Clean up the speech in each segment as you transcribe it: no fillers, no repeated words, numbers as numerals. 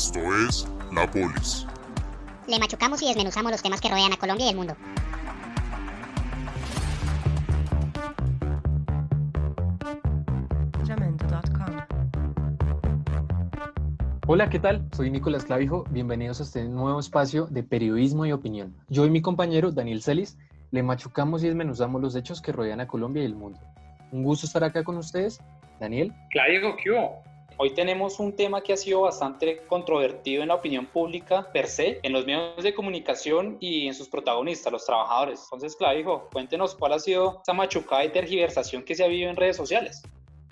Esto es La Polis. Le machucamos y desmenuzamos los temas que rodean a Colombia y el mundo. Hola, ¿qué tal? Soy Nicolás Clavijo. Bienvenidos a este nuevo espacio de periodismo y opinión. Yo y mi compañero Daniel Celis le machucamos y desmenuzamos los hechos que rodean a Colombia y el mundo. Un gusto estar acá con ustedes. Daniel. Clavijo, ¿qué hubo? Hoy tenemos un tema que ha sido bastante controvertido en la opinión pública per se, en los medios de comunicación y en sus protagonistas, los trabajadores. Entonces, Clavijo, cuéntenos cuál ha sido esa machucada y tergiversación que se ha vivido en redes sociales.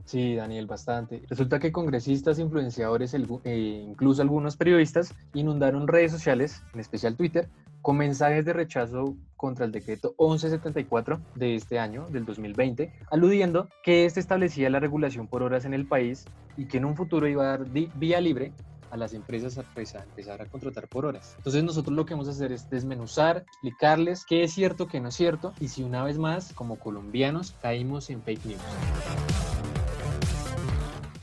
Sí, Daniel, bastante. Resulta que congresistas, influenciadores, incluso algunos periodistas inundaron redes sociales, en especial Twitter, con mensajes de rechazo contra el decreto 1174 de este año, del 2020, aludiendo que este establecía la regulación por horas en el país y que en un futuro iba a dar vía libre a las empresas a empezar a contratar por horas. Entonces nosotros lo que vamos a hacer es desmenuzar, explicarles qué es cierto, qué no es cierto, y si una vez más, como colombianos, caímos en fake news.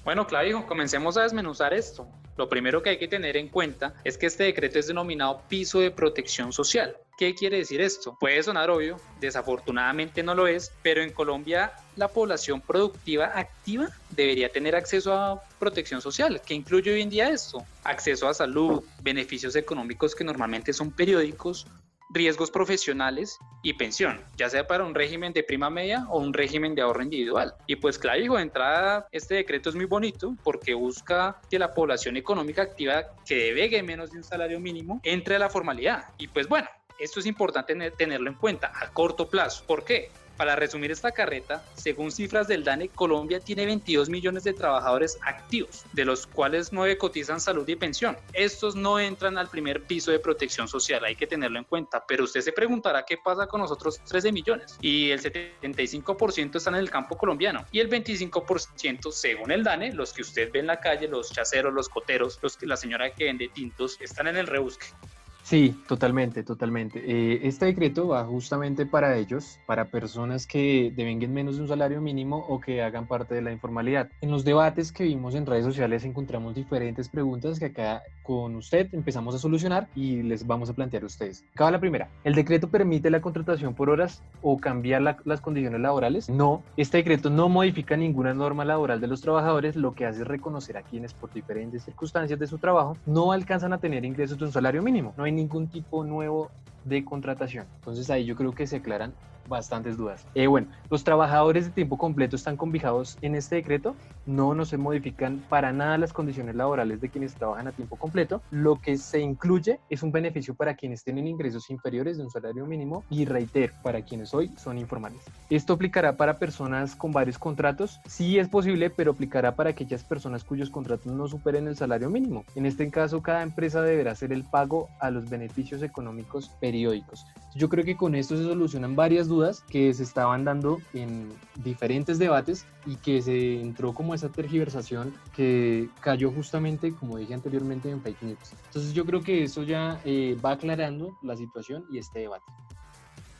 Bueno, Clavijo, comencemos a desmenuzar esto. Lo primero que hay que tener en cuenta es que este decreto es denominado piso de protección social. ¿Qué quiere decir esto? Puede sonar obvio, desafortunadamente no lo es, pero en Colombia la población productiva activa debería tener acceso a protección social. ¿Qué incluye hoy en día esto? Acceso a salud, beneficios económicos que normalmente son periódicos, riesgos profesionales y pensión, ya sea para un régimen de prima media o un régimen de ahorro individual. Y pues claro, de entrada, este decreto es muy bonito porque busca que la población económica activa que devenga menos de un salario mínimo entre a la formalidad. Y pues bueno, esto es importante tenerlo en cuenta a corto plazo. ¿Por qué? Para resumir esta carreta, según cifras del DANE, Colombia tiene 22 millones de trabajadores activos, de los cuales 9 cotizan salud y pensión. Estos no entran al primer piso de protección social, hay que tenerlo en cuenta, pero usted se preguntará qué pasa con los otros 13 millones. Y el 75% están en el campo colombiano y el 25%, según el DANE, los que usted ve en la calle, los chaceros, los coteros, la señora que vende tintos, están en el rebusque. Sí, totalmente. Este decreto va justamente para ellos, para personas que devenguen menos de un salario mínimo o que hagan parte de la informalidad. En los debates que vimos en redes sociales encontramos diferentes preguntas que acá con usted empezamos a solucionar y les vamos a plantear a ustedes. Acá va la primera. ¿El decreto permite la contratación por horas o cambiar las condiciones laborales? No, este decreto no modifica ninguna norma laboral de los trabajadores, lo que hace es reconocer a quienes por diferentes circunstancias de su trabajo no alcanzan a tener ingresos de un salario mínimo. No hay ningún tipo nuevo de contratación. Entonces ahí yo creo que se aclaran bastantes dudas. Bueno, los trabajadores de tiempo completo están cobijados en este decreto. No se modifican para nada las condiciones laborales de quienes trabajan a tiempo completo. Lo que se incluye es un beneficio para quienes tienen ingresos inferiores de un salario mínimo y reitero, para quienes hoy son informales. Esto aplicará para personas con varios contratos. Sí es posible, pero aplicará para aquellas personas cuyos contratos no superen el salario mínimo. En este caso, cada empresa deberá hacer el pago a los beneficios económicos periódicos. Yo creo que con esto se solucionan varias dudas que se estaban dando en diferentes debates y que se entró como esa tergiversación que cayó justamente, como dije anteriormente, en fake news. Entonces yo creo que eso ya va aclarando la situación y este debate.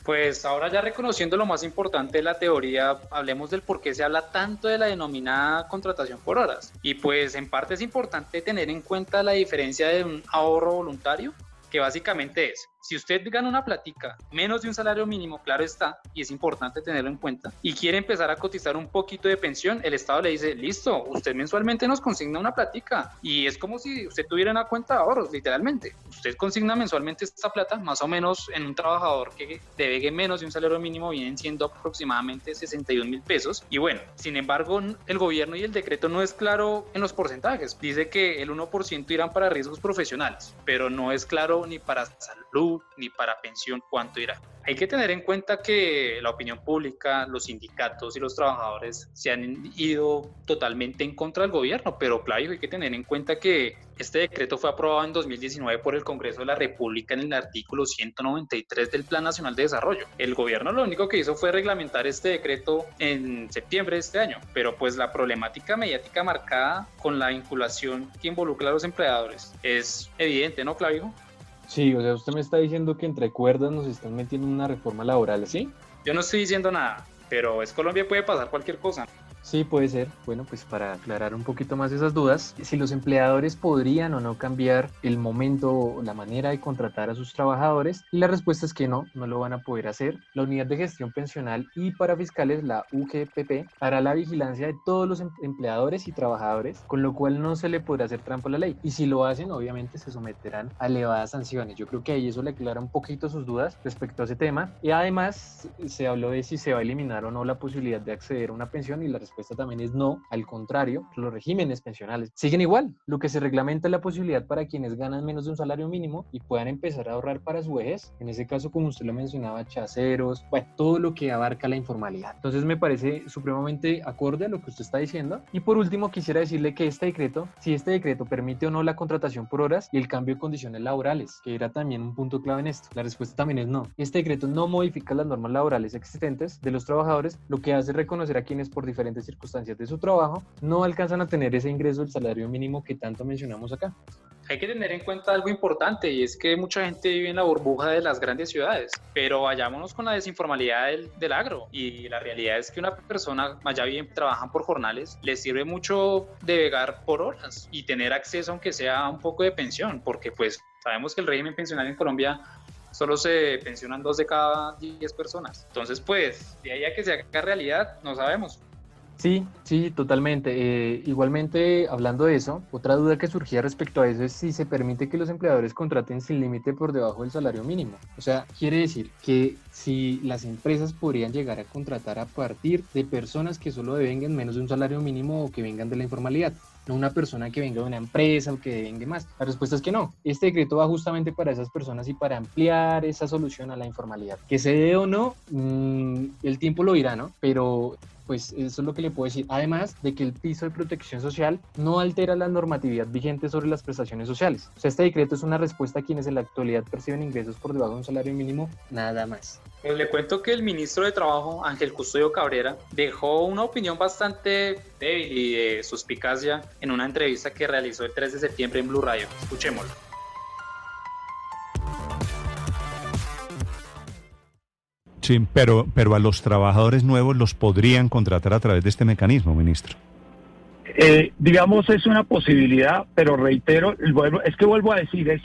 Pues ahora ya reconociendo lo más importante de la teoría, hablemos del por qué se habla tanto de la denominada contratación por horas. Y pues en parte es importante tener en cuenta la diferencia de un ahorro voluntario, que básicamente es, si usted gana una platica menos de un salario mínimo, claro está, y es importante tenerlo en cuenta, y quiere empezar a cotizar un poquito de pensión, el Estado le dice, listo, usted mensualmente nos consigna una platica, y es como si usted tuviera una cuenta de ahorros, literalmente. Usted consigna mensualmente esta plata, más o menos en un trabajador que devenga menos de un salario mínimo vienen siendo aproximadamente 61.000 pesos, y bueno, sin embargo, el gobierno y el decreto no es claro en los porcentajes, dice que el 1% irán para riesgos profesionales, pero no es claro ni para salud, ni para pensión cuánto irá. Hay que tener en cuenta que la opinión pública, los sindicatos y los trabajadores se han ido totalmente en contra del gobierno, pero claro, hay que tener en cuenta que este decreto fue aprobado en 2019 por el Congreso de la República en el artículo 193 del Plan Nacional de Desarrollo. El gobierno lo único que hizo fue reglamentar este decreto en septiembre de este año, pero pues la problemática mediática marcada con la vinculación que involucra a los empleadores es evidente, ¿no, Clavijo? Sí, o sea, usted me está diciendo que entre cuerdas nos están metiendo en una reforma laboral, ¿sí? Yo no estoy diciendo nada, pero es Colombia, puede pasar cualquier cosa. Sí, puede ser. Bueno, pues para aclarar un poquito más esas dudas, si los empleadores podrían o no cambiar el momento o la manera de contratar a sus trabajadores, y la respuesta es que no, no lo van a poder hacer. La Unidad de Gestión Pensional y para Fiscales, la UGPP, hará la vigilancia de todos los empleadores y trabajadores, con lo cual no se le podrá hacer trampa a la ley. Y si lo hacen, obviamente se someterán a elevadas sanciones. Yo creo que ahí eso le aclara un poquito sus dudas respecto a ese tema. Y además se habló de si se va a eliminar o no la posibilidad de acceder a una pensión, y la respuesta también es no. Al contrario, los regímenes pensionales siguen igual. Lo que se reglamenta es la posibilidad para quienes ganan menos de un salario mínimo y puedan empezar a ahorrar para su vejez. En ese caso, como usted lo mencionaba, chaceros, bueno, todo lo que abarca la informalidad. Entonces me parece supremamente acorde a lo que usted está diciendo. Y por último, quisiera decirle que si este decreto permite o no la contratación por horas y el cambio de condiciones laborales, que era también un punto clave en esto. La respuesta también es no. Este decreto no modifica las normas laborales existentes de los trabajadores, lo que hace reconocer a quienes por diferentes circunstancias de su trabajo no alcanzan a tener ese ingreso del salario mínimo que tanto mencionamos acá. Hay que tener en cuenta algo importante, y es que mucha gente vive en la burbuja de las grandes ciudades, pero vayámonos con la desinformalidad del agro, y la realidad es que una persona, allá bien trabajan por jornales, les sirve mucho navegar por horas y tener acceso aunque sea a un poco de pensión, porque pues sabemos que el régimen pensional en Colombia solo se pensionan 2 de cada 10 personas. Entonces, pues, de ahí a que se haga realidad, no sabemos. Sí, sí, totalmente. Igualmente, hablando de eso, otra duda que surgía respecto a eso es si se permite que los empleadores contraten sin límite por debajo del salario mínimo. O sea, quiere decir que si las empresas podrían llegar a contratar a partir de personas que solo devengan menos de un salario mínimo o que vengan de la informalidad, no una persona que venga de una empresa o que devengue más. La respuesta es que no. Este decreto va justamente para esas personas y para ampliar esa solución a la informalidad. Que se dé o no, el tiempo lo dirá, ¿no? Pero pues eso es lo que le puedo decir. Además de que el piso de protección social no altera la normatividad vigente sobre las prestaciones sociales. O sea, este decreto es una respuesta a quienes en la actualidad perciben ingresos por debajo de un salario mínimo, nada más. Pues le cuento que el ministro de Trabajo, Ángel Custodio Cabrera, dejó una opinión bastante débil y de suspicacia en una entrevista que realizó el 3 de septiembre en Blue Radio. Escuchémoslo. Sí, pero a los trabajadores nuevos los podrían contratar a través de este mecanismo, ministro. Digamos, es una posibilidad, pero reitero, vuelvo a decir, es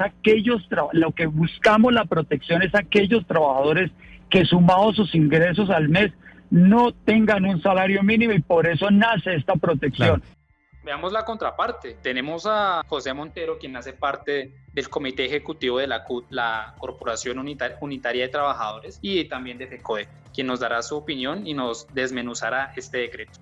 lo que buscamos la protección es aquellos trabajadores que sumados sus ingresos al mes no tengan un salario mínimo, y por eso nace esta protección. Claro. Veamos la contraparte. Tenemos a José Montero, quien hace parte del comité ejecutivo de la CUT, la Corporación Unitaria de Trabajadores, y también de FECODE, quien nos dará su opinión y nos desmenuzará este decreto.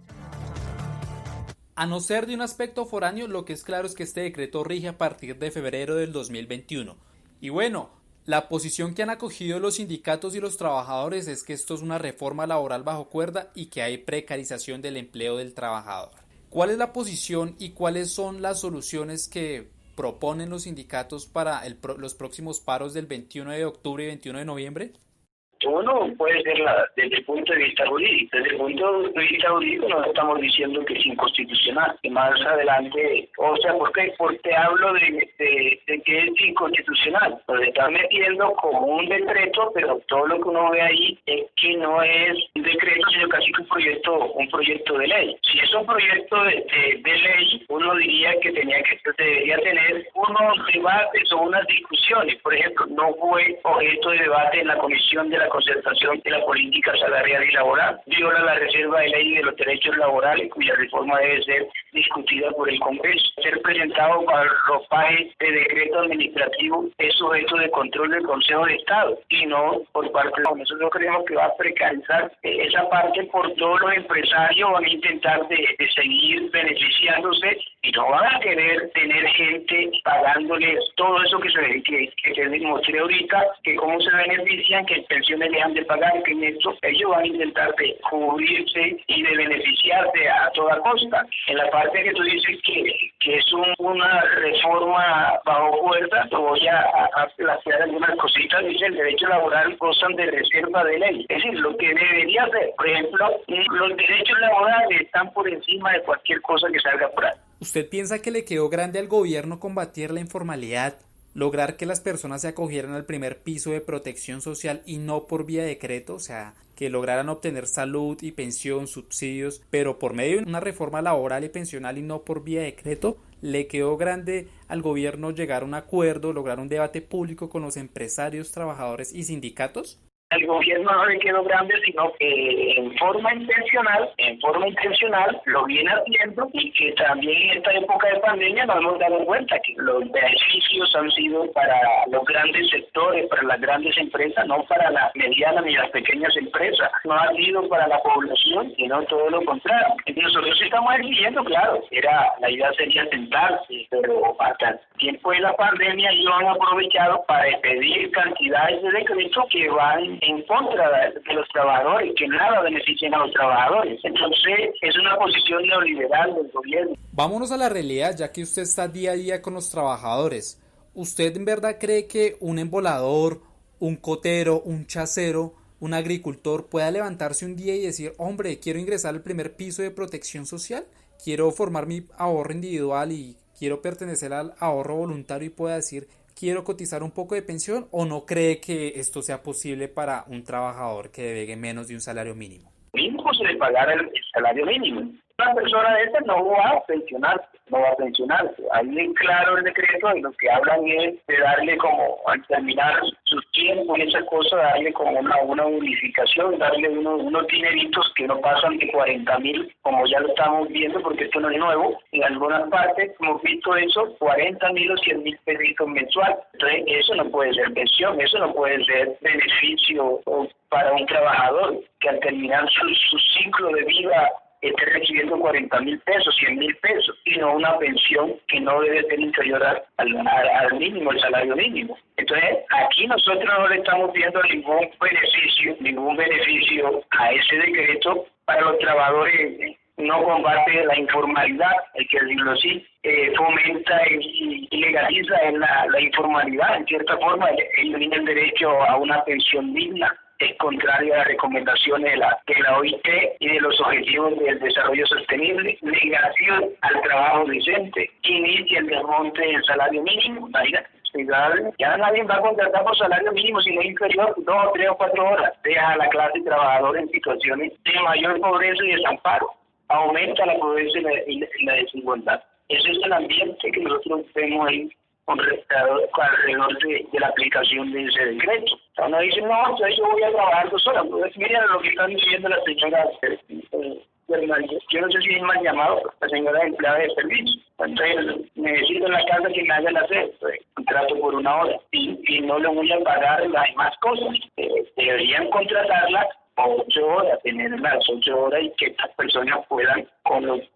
A no ser de un aspecto foráneo, lo que es claro es que este decreto rige a partir de febrero del 2021. Y bueno, la posición que han acogido los sindicatos y los trabajadores es que esto es una reforma laboral bajo cuerda y que hay precarización del empleo del trabajador. ¿Cuál es la posición y cuáles son las soluciones que proponen los sindicatos para los próximos paros del 21 de octubre y 21 de noviembre? Uno puede ser desde el punto de vista jurídico. Desde el punto de vista jurídico no estamos diciendo que es inconstitucional. Y más adelante, o sea, ¿por qué? Porque hablo de que es inconstitucional. Lo están metiendo como un decreto, pero todo lo que uno ve ahí es que no es un decreto, sino casi que un proyecto de ley. Si es un proyecto de ley, uno diría que debería tener unos debates o unas discusiones. Por ejemplo, no fue objeto de debate en la Comisión de la Concertación de la Política Salarial y Laboral. Viola la reserva de ley de los derechos laborales, cuya reforma debe ser discutida por el Congreso. Ser presentado para el ropaje de decreto administrativo es sujeto de control del Consejo de Estado y no por parte de nosotros. Creemos que va a precarizar esa parte, por todos los empresarios van a intentar de seguir beneficiándose y no van a querer tener gente pagándoles todo eso que se demostré ahorita, que cómo se benefician, que pensiones dejan de pagar, que en esto ellos van a intentar de cubrirse y de beneficiarse a toda costa. En la parte que tú dices que es una reforma bajo cuerda, voy a plantear algunas cositas. Dice, el derecho laboral gozan de reserva de ley. Es decir, lo que debería ser, por ejemplo, los derechos laborales están por encima de cualquier cosa que salga por ahí. ¿Usted piensa que le quedó grande al gobierno combatir la informalidad, lograr que las personas se acogieran al primer piso de protección social y no por vía decreto? O sea, que lograran obtener salud y pensión, subsidios, pero por medio de una reforma laboral y pensional y no por vía de decreto, le quedó grande al gobierno llegar a un acuerdo, lograr un debate público con los empresarios, trabajadores y sindicatos? El gobierno no le quedó grande, sino que en forma intencional lo viene haciendo, y que también en esta época de pandemia nos hemos dado cuenta que los beneficios han sido para los grandes sectores, para las grandes empresas, no para las medianas ni las pequeñas empresas, no ha sido para la población, sino todo lo contrario. Entonces nosotros estamos exigiendo, claro, la idea sería sentarse, pero hasta el tiempo de la pandemia ellos han aprovechado para pedir cantidades de decretos que van en contra de los trabajadores, que nada benefician a los trabajadores. Entonces es una posición neoliberal del gobierno. Vámonos a la realidad, ya que usted está día a día con los trabajadores. ¿Usted en verdad cree que un embolador, un cotero, un chacero, un agricultor pueda levantarse un día y decir, hombre, quiero ingresar al primer piso de protección social, quiero formar mi ahorro individual y quiero pertenecer al ahorro voluntario y pueda decir, quiero cotizar un poco de pensión? ¿O no cree que esto sea posible para un trabajador que devenga menos de un salario mínimo? Mínimo se le pagará el salario mínimo. Una persona de esta no va a pensionarse. Ahí en claro el decreto, de lo que hablan es de darle como, al terminar sus tiempos y esa cosa, darle como una bonificación, darle unos dineritos que no pasan de 40.000, como ya lo estamos viendo, porque esto no es nuevo. En algunas partes hemos visto eso, 40.000 o 100.000 pesitos mensual. Entonces eso no puede ser pensión, eso no puede ser beneficio para un trabajador que al terminar su ciclo de vida esté recibiendo 40.000 pesos, 100.000 pesos, y no una pensión que no debe ser inferior al mínimo, el salario mínimo. Entonces, aquí nosotros no le estamos viendo ningún beneficio a ese decreto para los trabajadores. No combate la informalidad, hay que decirlo así, fomenta y legaliza la informalidad, en cierta forma, elimina el derecho a una pensión digna. Es contraria a las recomendaciones de la OIT y de los Objetivos del Desarrollo Sostenible, negación al trabajo decente, inicia el desmonte del salario mínimo. Ya nadie va a contratar por salario mínimo si no es inferior 2, 3 o 4 horas. Deja a la clase trabajadora en situaciones de mayor pobreza y desamparo. Aumenta la pobreza y la desigualdad. Ese es el ambiente que nosotros vemos ahí alrededor de la aplicación de ese decreto. Uno dice, no, entonces yo voy a trabajar 2 horas. Pues miren lo que están diciendo la señora, yo no sé si es mal llamado, la señora empleada de servicio. Entonces necesito en la casa que me hagan hacer, pues, contrato por 1 hora y no le voy a pagar las demás cosas. Deberían contratarla 8 horas, tener las 8 horas y que estas personas puedan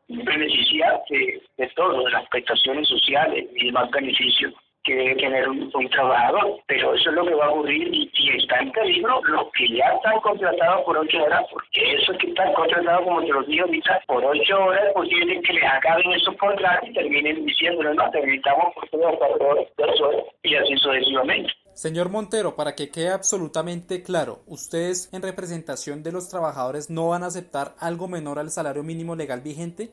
beneficiarse de todo, de las prestaciones sociales y demás beneficios que debe tener un trabajador. Pero eso es lo que va a ocurrir y está en peligro los que ya están contratados por 8 horas, porque esos que están contratados, como te lo digo ahorita, por 8 horas es posible que les acaben esos contratos y terminen diciéndole, no, te necesitamos por 3 o 4 horas, 2 horas, y así sucesivamente. Señor Montero, para que quede absolutamente claro, ¿ustedes en representación de los trabajadores no van a aceptar algo menor al salario mínimo legal vigente?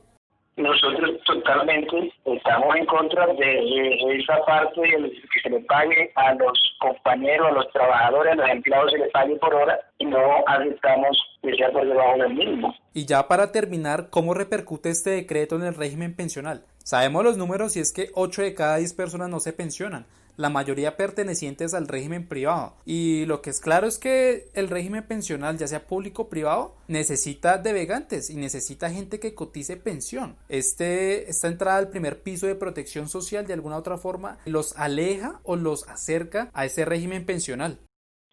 Nosotros totalmente estamos en contra de esa parte de que se le pague a los compañeros, a los trabajadores, a los empleados se les pague por hora y no aceptamos que sea por debajo del mínimo. Y ya para terminar, ¿cómo repercute este decreto en el régimen pensional? Sabemos los números y es que 8 de cada 10 personas no se pensionan, la mayoría pertenecientes al régimen privado. Y lo que es claro es que el régimen pensional, ya sea público o privado, necesita devegantes y necesita gente que cotice pensión. Esta entrada al primer piso de protección social de alguna otra forma los aleja o los acerca a ese régimen pensional.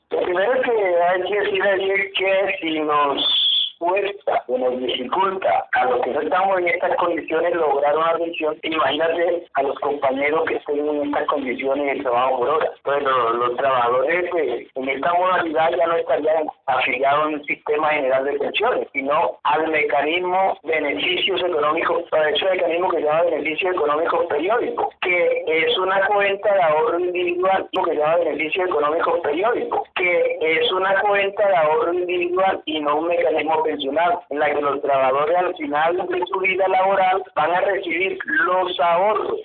Lo primero que hay que decir es que si nos cuesta o nos dificulta a los que no estamos en estas condiciones lograr una pensión, imagínate a los compañeros que estén en estas condiciones de trabajo por hora. Entonces los trabajadores en esta modalidad ya no estarían afiliados en un sistema general de pensiones, sino al mecanismo beneficios económicos, a ese mecanismo que se llama beneficios económicos periódicos, que es una cuenta de ahorro individual, lo que se llama beneficios económicos periódicos, que es una cuenta de ahorro individual y no un mecanismo pensional, en la que los trabajadores al final de su vida laboral van a recibir los ahorros.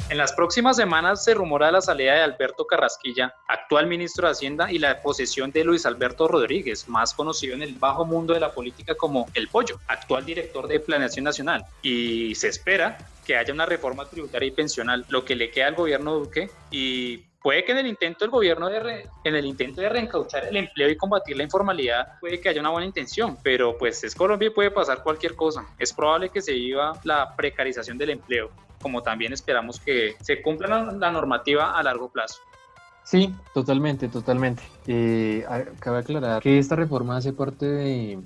En las próximas semanas se rumora la salida de Alberto Carrasquilla, actual ministro de Hacienda, y la posesión de Luis Alberto Rodríguez, más conocido en el bajo mundo de la política como El Pollo, actual director de Planeación Nacional. Y se espera que haya una reforma tributaria y pensional, lo que le queda al gobierno Duque, y puede que en el intento de reencauchar el empleo y combatir la informalidad, puede que haya una buena intención, pero pues es Colombia y puede pasar cualquier cosa. Es probable que se viva la precarización del empleo, como también esperamos que se cumpla la normativa a largo plazo. Sí, totalmente. Cabe aclarar que esta reforma hace parte de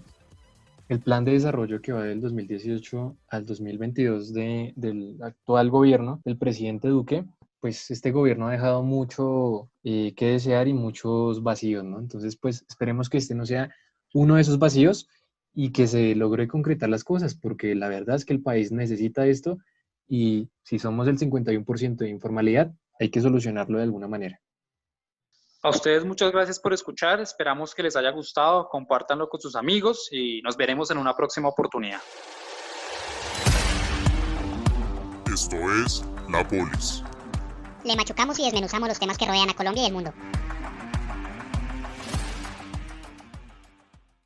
el plan de desarrollo que va del 2018 al 2022 del actual gobierno del presidente Duque. Pues este gobierno ha dejado mucho que desear y muchos vacíos, ¿no? Entonces, pues esperemos que este no sea uno de esos vacíos y que se logre concretar las cosas, porque la verdad es que el país necesita esto y si somos el 51% de informalidad, hay que solucionarlo de alguna manera. A ustedes muchas gracias por escuchar, esperamos que les haya gustado, compártanlo con sus amigos y nos veremos en una próxima oportunidad. Esto es La Polis. Le machucamos y desmenuzamos los temas que rodean a Colombia y el mundo.